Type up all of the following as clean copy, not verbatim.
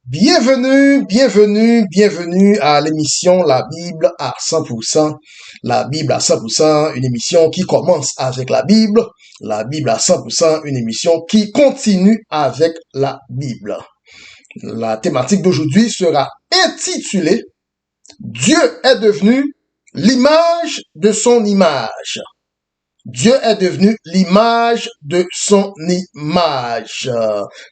Bienvenue à l'émission La Bible à 100%. La Bible à 100%, une émission qui commence avec la Bible. La Bible à 100%, une émission qui continue avec la Bible. La thématique d'aujourd'hui sera intitulée Dieu est devenu l'image de son image. Dieu est devenu l'image de son image.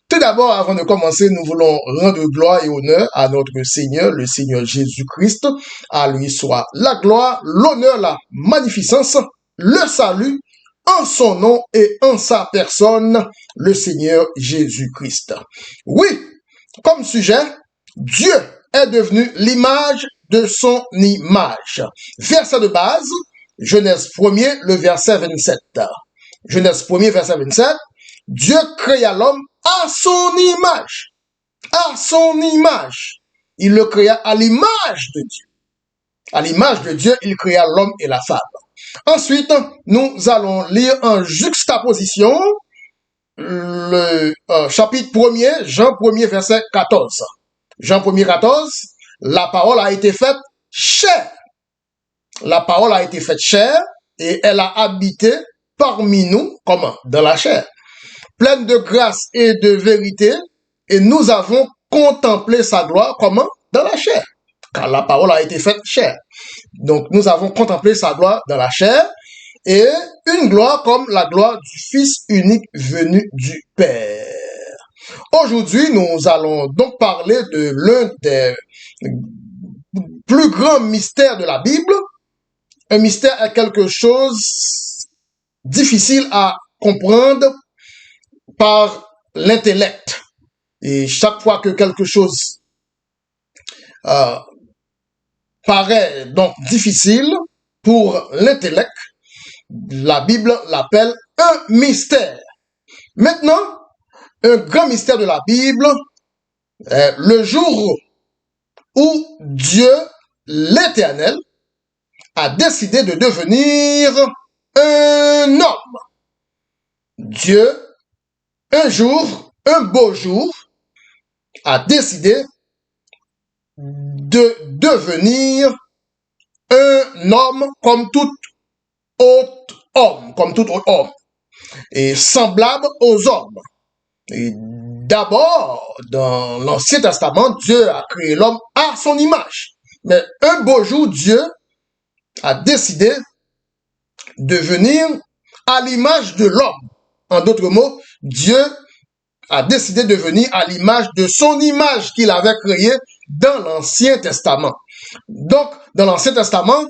Tout d'abord, avant de commencer, nous voulons rendre gloire et honneur à notre Seigneur, le Seigneur Jésus-Christ. À lui soit la gloire, l'honneur, la magnificence, le salut en son nom et en sa personne, le Seigneur Jésus-Christ. Oui, comme sujet, Dieu est devenu l'image de son image. Verset de base, Genèse 1er, le verset 27. Genèse 1er, verset 27. Dieu créa l'homme à son image. À son image. Il le créa à l'image de Dieu. À l'image de Dieu, il créa l'homme et la femme. Ensuite, nous allons lire en juxtaposition le chapitre 1er, Jean 1er, verset 14. Jean 1er, 14. La parole a été faite chair. La parole a été faite chair et elle a habité parmi nous, comment? Dans la chair. Pleine de grâce et de vérité, et nous avons contemplé sa gloire, comment? Dans la chair. Car la parole a été faite chair. Donc nous avons contemplé sa gloire dans la chair, et une gloire comme la gloire du Fils unique venu du Père. Aujourd'hui, nous allons donc parler de l'un des plus grands mystères de la Bible. Un mystère est quelque chose difficile à comprendre par l'intellect. Et chaque fois que quelque chose paraît donc difficile pour l'intellect, la Bible l'appelle un mystère. Maintenant, un grand mystère de la Bible est le jour où Dieu, l'Éternel, a décidé de devenir un homme. Dieu, un jour, un beau jour, a décidé de devenir un homme comme tout autre homme, et semblable aux hommes. Et d'abord, dans l'Ancien Testament, Dieu a créé l'homme à son image. Mais un beau jour, Dieu a décidé de venir à l'image de l'homme. En d'autres mots, Dieu a décidé de venir à l'image de son image qu'il avait créée dans l'Ancien Testament. Donc, dans l'Ancien Testament,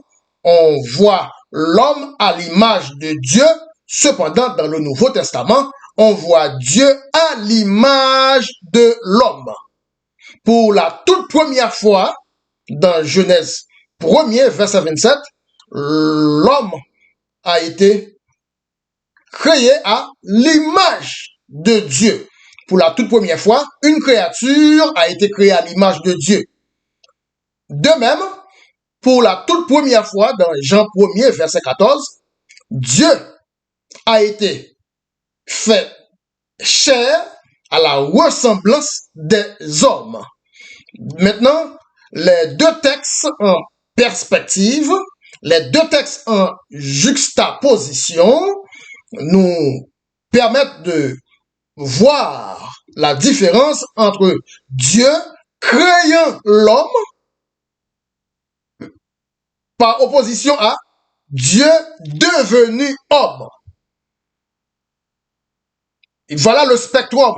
on voit l'homme à l'image de Dieu. Cependant, dans le Nouveau Testament, on voit Dieu à l'image de l'homme. Pour la toute première fois, dans Genèse 1er, verset 27, l'homme a été créé à l'image de Dieu. Pour la toute première fois, une créature a été créée à l'image de Dieu. De même, pour la toute première fois, dans Jean 1er, verset 14, Dieu a été fait chair à la ressemblance des hommes. Maintenant, les deux textes en perspective, les deux textes en juxtaposition nous permettent de voir la différence entre Dieu créant l'homme par opposition à Dieu devenu homme. Et voilà le spectrum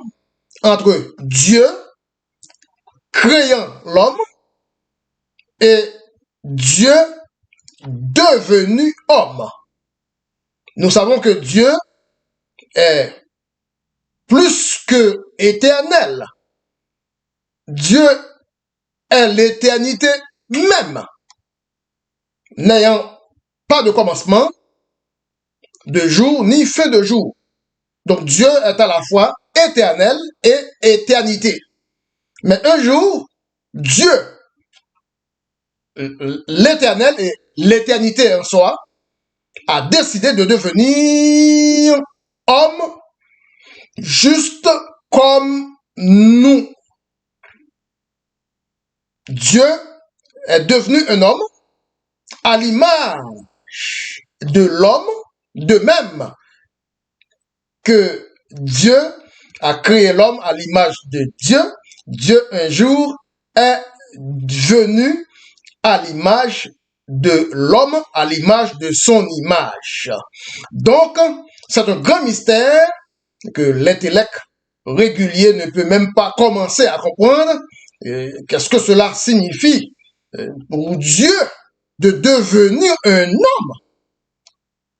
entre Dieu créant l'homme et Dieu devenu homme. Nous savons que Dieu est plus que éternel. Dieu est l'éternité même, n'ayant pas de commencement de jour ni fin de jour. Donc Dieu est à la fois éternel et éternité. Mais un jour, Dieu, l'éternel et l'éternité en soi, a décidé de devenir homme juste comme nous. Dieu est devenu un homme à l'image de l'homme, de même que Dieu a créé l'homme à l'image de Dieu. Dieu un jour est venu à l'image de l'homme, à l'image de son image. Donc, c'est un grand mystère que l'intellect régulier ne peut même pas commencer à comprendre. Qu'est-ce que cela signifie pour Dieu de devenir un homme?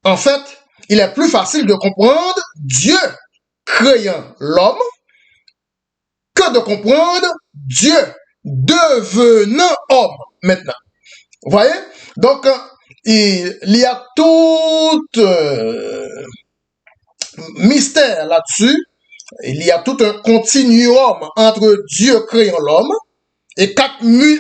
En fait, il est plus facile de comprendre Dieu créant l'homme que de comprendre Dieu devenant homme maintenant. Vous voyez? Donc, il y a tout mystère là-dessus. Il y a tout un continuum entre Dieu créant l'homme et 4000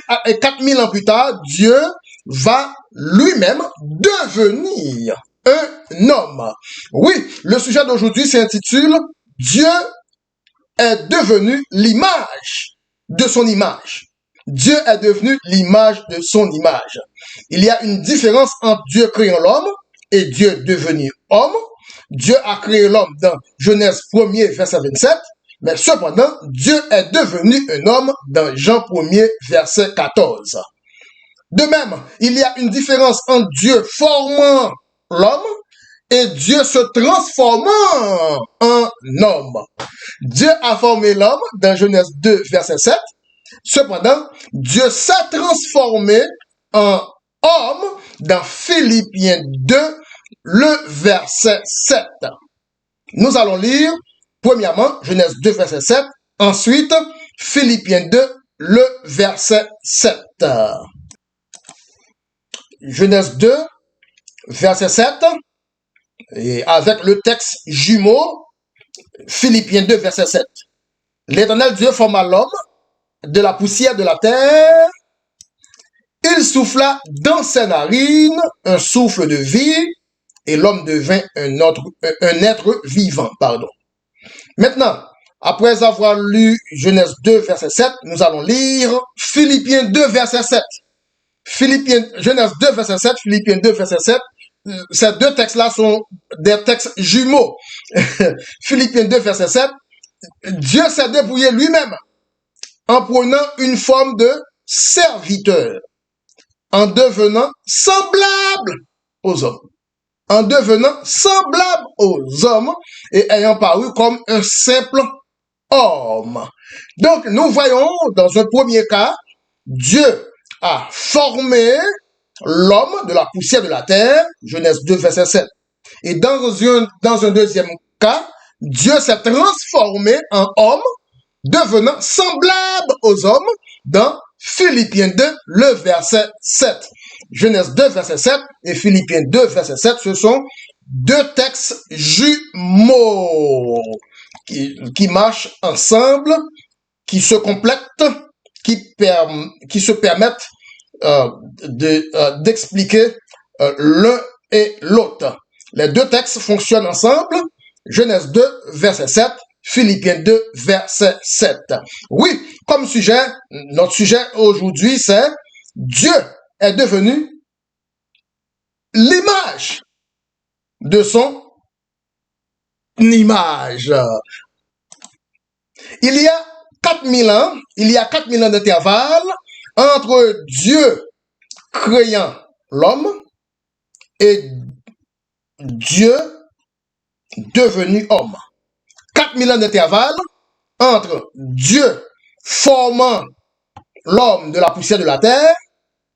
ans plus tard, Dieu va lui-même devenir un homme. Oui, le sujet d'aujourd'hui s'intitule « Dieu est devenu l'image de son image ». Dieu est devenu l'image de son image. Il y a une différence entre Dieu créant l'homme et Dieu devenu homme. Dieu a créé l'homme dans Genèse 1er, verset 27, mais cependant, Dieu est devenu un homme dans Jean 1er, verset 14. De même, il y a une différence entre Dieu formant l'homme et Dieu se transformant en homme. Dieu a formé l'homme dans Genèse 2, verset 7. Cependant, Dieu s'est transformé en homme dans Philippiens 2, le verset 7. Nous allons lire, premièrement, Genèse 2, verset 7, ensuite, Philippiens 2, le verset 7. Genèse 2, verset 7, et avec le texte jumeau, Philippiens 2, verset 7. L'Éternel Dieu forma l'homme de la poussière de la terre, il souffla dans ses narines un souffle de vie, et l'homme devint un être vivant. Maintenant, après avoir lu Genèse 2, verset 7, nous allons lire Philippiens 2, verset 7. Genèse 2, verset 7, Philippiens 2, verset 7. Ces deux textes-là sont des textes jumeaux. Philippiens 2, verset 7. Dieu s'est débrouillé lui-même en prenant une forme de serviteur, en devenant semblable aux hommes. En devenant semblable aux hommes et ayant paru comme un simple homme. Donc, nous voyons dans un premier cas, Dieu a formé l'homme de la poussière de la terre, Genèse 2, verset 7. Et dans un deuxième cas, Dieu s'est transformé en homme, devenant semblable aux hommes, dans Philippiens 2, le verset 7. Genèse 2, verset 7 et Philippiens 2, verset 7, ce sont deux textes jumeaux qui marchent ensemble, qui se complètent, qui se permettent d'expliquer l'un et l'autre. Les deux textes fonctionnent ensemble. Genèse 2, verset 7, Philippiens 2, verset 7. Oui, comme sujet, notre sujet aujourd'hui, c'est Dieu est devenu l'image de son image. Il y a 4000 ans d'intervalle entre Dieu créant l'homme et Dieu devenu homme. 4000 ans d'intervalle entre Dieu formant l'homme de la poussière de la terre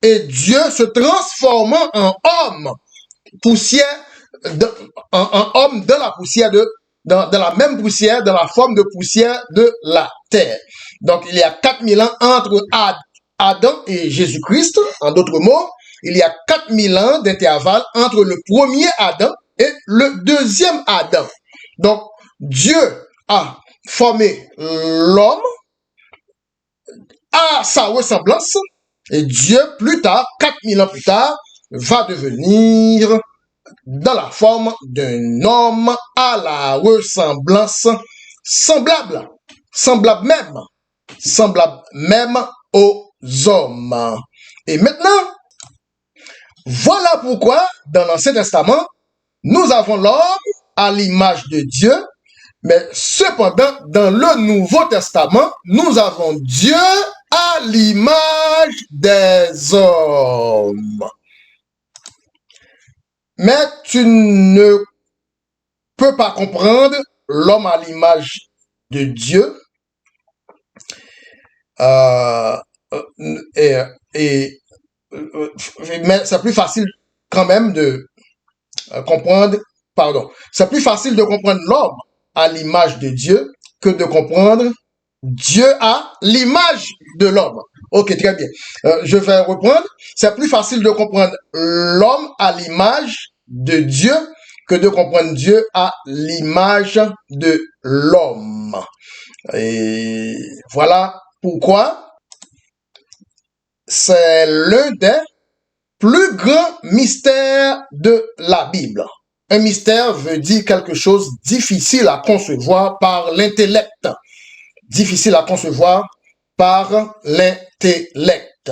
et Dieu se transformant en homme, en homme dans la poussière dans la même poussière, dans la forme de poussière de la terre. Donc, il y a 4000 ans entre Adam et Jésus-Christ. En d'autres mots, il y a 4000 ans d'intervalle entre le premier Adam et le deuxième Adam. Donc, Dieu a formé l'homme à sa ressemblance et Dieu, plus tard, 4000 ans plus tard, va devenir dans la forme d'un homme à la ressemblance semblable même au hommes. Et maintenant, voilà pourquoi, dans l'Ancien Testament, nous avons l'homme à l'image de Dieu, mais cependant, dans le Nouveau Testament, nous avons Dieu à l'image des hommes. Mais tu ne peux pas comprendre l'homme à l'image de Dieu mais c'est plus facile quand même de comprendre, c'est plus facile de comprendre l'homme à l'image de Dieu que de comprendre Dieu à l'image de l'homme. Ok, très bien. Je vais reprendre. C'est plus facile de comprendre l'homme à l'image de Dieu que de comprendre Dieu à l'image de l'homme. Et voilà pourquoi c'est l'un des plus grands mystères de la Bible. Un mystère veut dire quelque chose difficile à concevoir par l'intellect. Difficile à concevoir par l'intellect.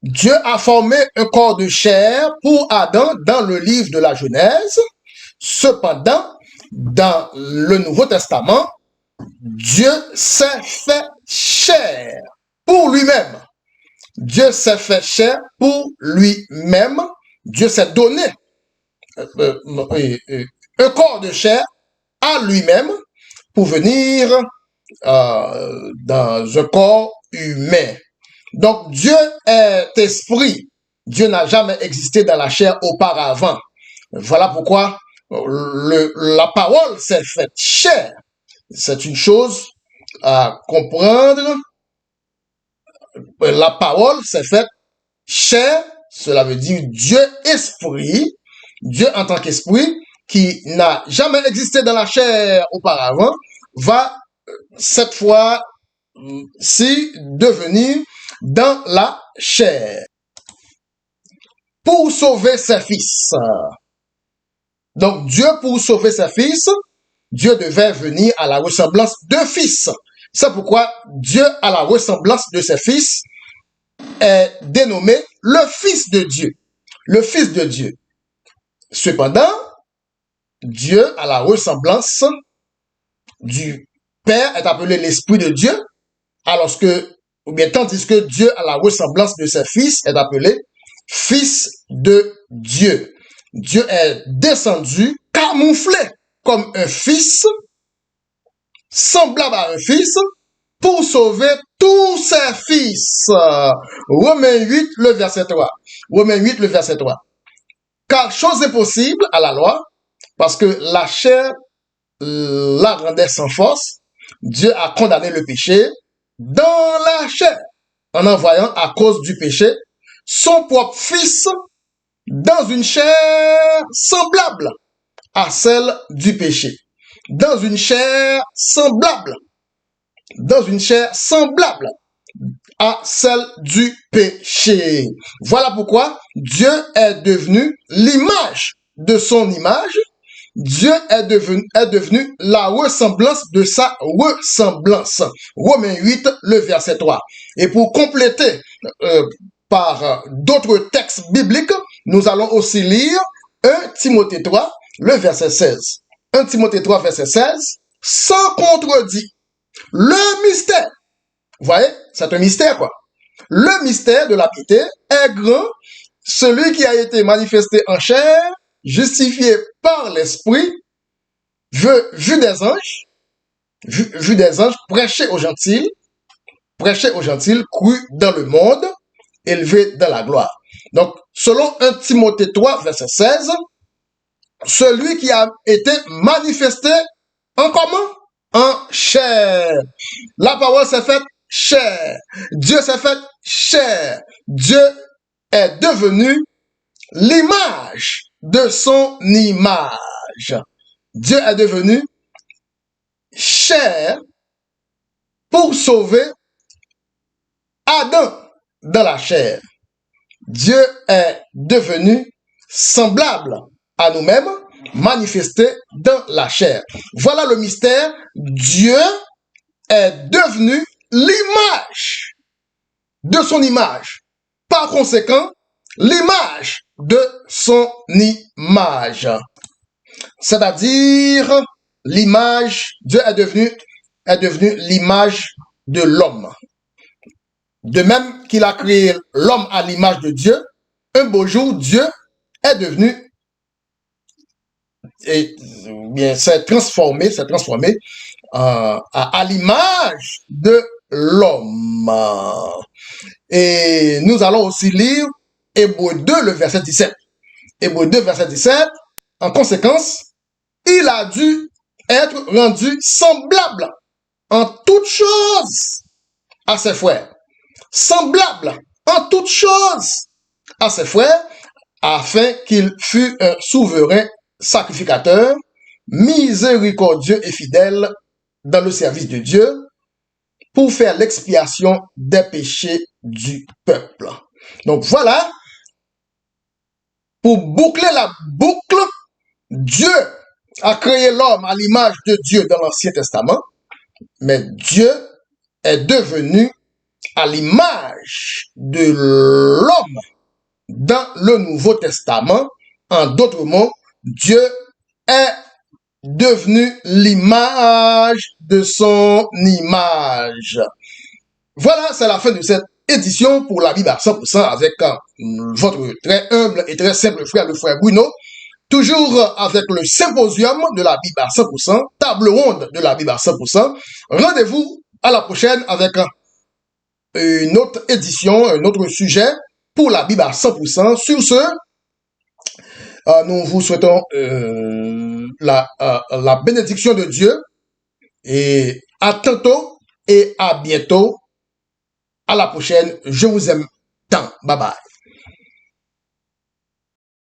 Dieu a formé un corps de chair pour Adam dans le livre de la Genèse. Cependant, dans le Nouveau Testament, Dieu s'est fait chair pour lui-même. Dieu s'est fait chair pour lui-même. Dieu s'est donné un corps de chair à lui-même pour venir dans un corps humain. Donc Dieu est esprit. Dieu n'a jamais existé dans la chair auparavant. Voilà pourquoi la parole s'est faite chair. C'est une chose à comprendre. La parole s'est faite chair, cela veut dire Dieu esprit, Dieu en tant qu'esprit, qui n'a jamais existé dans la chair auparavant, va cette fois-ci devenir dans la chair pour sauver ses fils. Donc Dieu, pour sauver ses fils, Dieu devait venir à la ressemblance de fils. C'est pourquoi Dieu, à la ressemblance de ses fils, est dénommé le Fils de Dieu. Le Fils de Dieu. Cependant, Dieu, à la ressemblance du Père, est appelé l'Esprit de Dieu, alors que, ou bien tandis que Dieu, à la ressemblance de ses fils, est appelé Fils de Dieu. Dieu est descendu, camouflé comme un fils, semblable à un fils, pour sauver tous ses fils. Romains 8, le verset 3. Romains 8, le verset 3. Car chose est possible à la loi, parce que la chair la rendait sans force, Dieu a condamné le péché dans la chair, en envoyant à cause du péché son propre fils dans une chair semblable à celle du péché. Dans une chair semblable à celle du péché. Voilà pourquoi Dieu est devenu l'image de son image. Dieu est devenu la ressemblance de sa ressemblance. Romains 8, le verset 3. Et pour compléter par d'autres textes bibliques, nous allons aussi lire 1 Timothée 3, le verset 16. 1 Timothée 3, verset 16, sans contredit. Le mystère, vous voyez, c'est un mystère quoi. Le mystère de la piété est grand, celui qui a été manifesté en chair, justifié par l'esprit, vu des anges, prêché aux gentils, cru dans le monde, élevé dans la gloire. Donc, selon 1 Timothée 3, verset 16, celui qui a été manifesté en comment? En chair. La parole s'est faite chair. Dieu s'est fait chair. Dieu est devenu l'image de son image. Dieu est devenu chair pour sauver Adam dans la chair. Dieu est devenu semblable à nous-mêmes, manifesté dans la chair. Voilà le mystère. Dieu est devenu l'image de son image. Par conséquent, l'image de son image. C'est-à-dire, l'image, Dieu est devenu l'image de l'homme. De même qu'il a créé l'homme à l'image de Dieu, un beau jour, Dieu est devenu, et bien, s'est transformé à l'image de l'homme. Et nous allons aussi lire Hébreux 2, le verset 17. Hébreux 2, verset 17, en conséquence, il a dû être rendu semblable en toutes choses à ses frères. Semblable en toutes choses à ses frères, afin qu'il fût un souverain sacrificateur, miséricordieux et fidèle dans le service de Dieu, pour faire l'expiation des péchés du peuple. Donc voilà, pour boucler la boucle, Dieu a créé l'homme à l'image de Dieu dans l'Ancien Testament, mais Dieu est devenu à l'image de l'homme dans le Nouveau Testament. En d'autres mots, Dieu est devenu l'image de son image. Voilà, c'est la fin de cette édition pour la Bible à 100% avec votre très humble et très simple frère, le frère Bruno. Toujours avec le symposium de la Bible à 100%, table ronde de la Bible à 100%. Rendez-vous à la prochaine avec une autre édition, un autre sujet pour la Bible à 100%. Sur ce, nous vous souhaitons la bénédiction de Dieu et à tantôt et à bientôt. À la prochaine. Je vous aime tant. Bye bye.